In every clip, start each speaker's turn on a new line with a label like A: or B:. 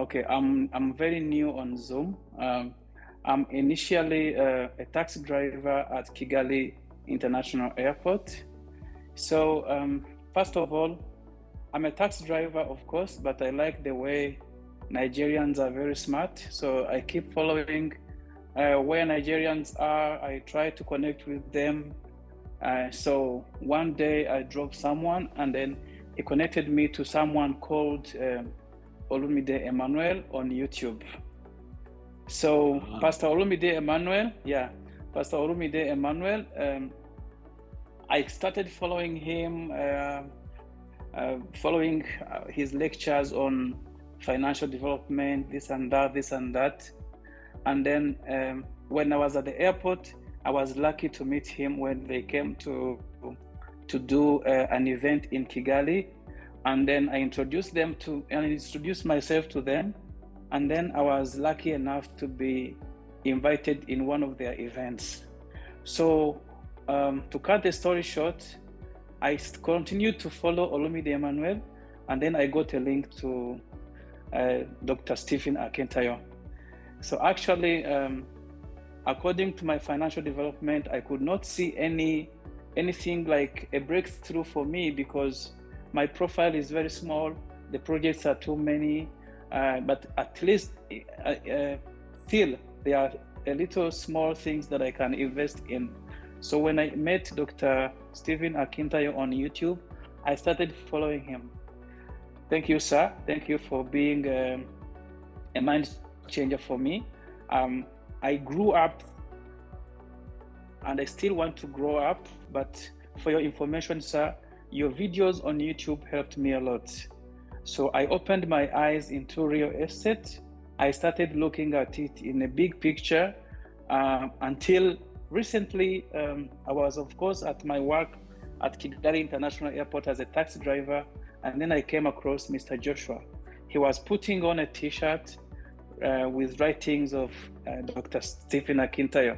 A: Okay, I'm very new on Zoom. I'm initially a taxi driver at Kigali International Airport. So first of all, I'm a taxi driver, of course, but I like the way Nigerians are very smart. So I keep following where Nigerians are. I try to connect with them. So one day I drove someone, and then he connected me to someone called Olumide Emmanuel on YouTube. So Pastor Olumide Emmanuel, Pastor Olumide Emmanuel, I started following him, following his lectures on financial development, this and that. And then when I was at the airport, I was lucky to meet him when they came to do an event in Kigali. And then I introduced myself to them. And then I was lucky enough to be invited in one of their events. So to cut the story short, I continued to follow Olumide Emmanuel, and then I got a link to Dr. Stephen Akintayo. So actually, according to my financial development, I could not see anything like a breakthrough for me because my profile is very small, the projects are too many, but at least still there are a little small things that I can invest in. So when I met Dr. Stephen Akintayo on YouTube, I started following him. Thank you, sir. Thank you for being a mind changer for me. I grew up and I still want to grow up, but for your information, sir, your videos on YouTube helped me a lot. So I opened my eyes into real estate. I started looking at it in a big picture until recently. I was, of course, at my work at Kigali International Airport as a taxi driver, and then I came across Mr. Joshua. He was putting on a t-shirt with writings of Dr. Stephen Akintayo.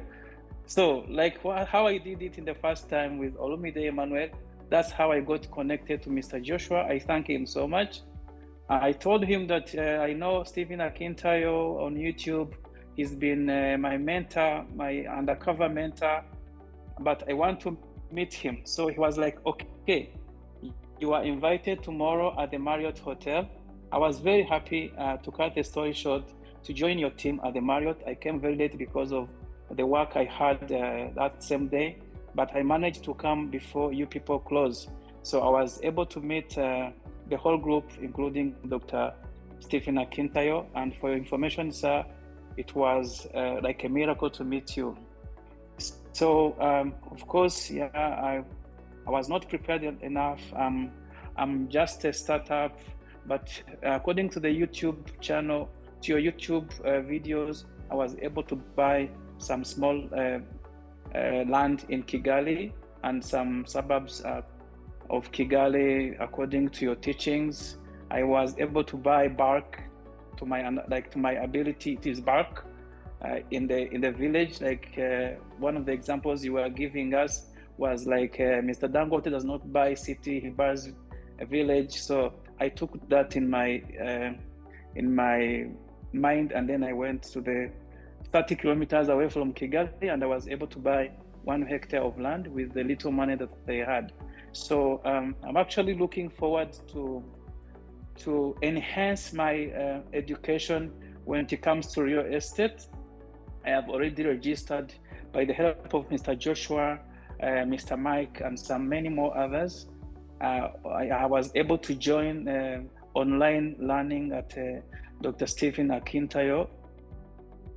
A: So like how I did it in the first time with Olumide Emmanuel, that's how I got connected to Mr. Joshua. I thank him so much. I told him that I know Stephen Akintayo on YouTube. He's been my mentor, my undercover mentor, but I want to meet him. So he was like, okay, you are invited tomorrow at the Marriott Hotel. I was very happy to cut the story short to join your team at the Marriott. I came very late because of the work I had that same day, but I managed to come before you people close. So I was able to meet the whole group, including Dr. Stephen Akintayo. And for your information, sir, it was like a miracle to meet you. So, of course, I was not prepared enough. I'm just a startup, but according to the YouTube channel, to your YouTube videos, I was able to buy some small land in Kigali and some suburbs of Kigali. According to your teachings, I was able to buy bark to my ability. It is bark in the village. Like one of the examples you were giving us was like Mr. Dangote does not buy city, he buys a village. So I took that in my mind, and then I went to the 30 kilometers away from Kigali, and I was able to buy 1 hectare of land with the little money that they had. So I'm actually looking forward to enhance my education when it comes to real estate. I have already registered by the help of Mr. Joshua, Mr. Mike, and many more others. I was able to join online learning at Dr. Stephen Akintayo,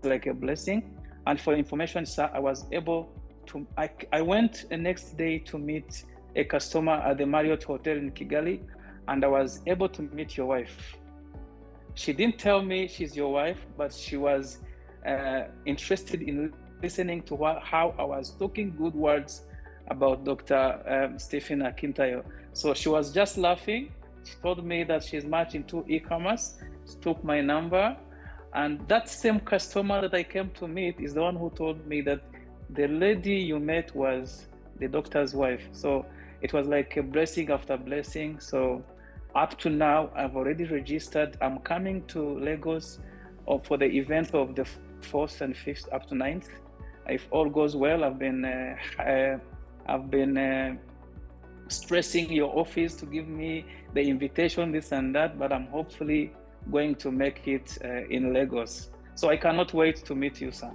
A: like a blessing. And for information, sir, I was able to, I went the next day to meet a customer at the Marriott Hotel in Kigali, and I was able to meet your wife. She didn't tell me she's your wife, but she was interested in listening to how I was talking good words about Dr. Stephen Akintayo. So she was just laughing. She told me that she's much into e-commerce. She took my number, and that same customer that I came to meet is the one who told me that the lady you met was the doctor's wife. So it was like a blessing after blessing. So Up to now, I've already registered. I'm coming to Lagos for the event of the 4th and 5th up to 9th. If all goes well, I've been stressing your office to give me the invitation, this and that, but I'm hopefully going to make it in Lagos. So I cannot wait to meet you, sir.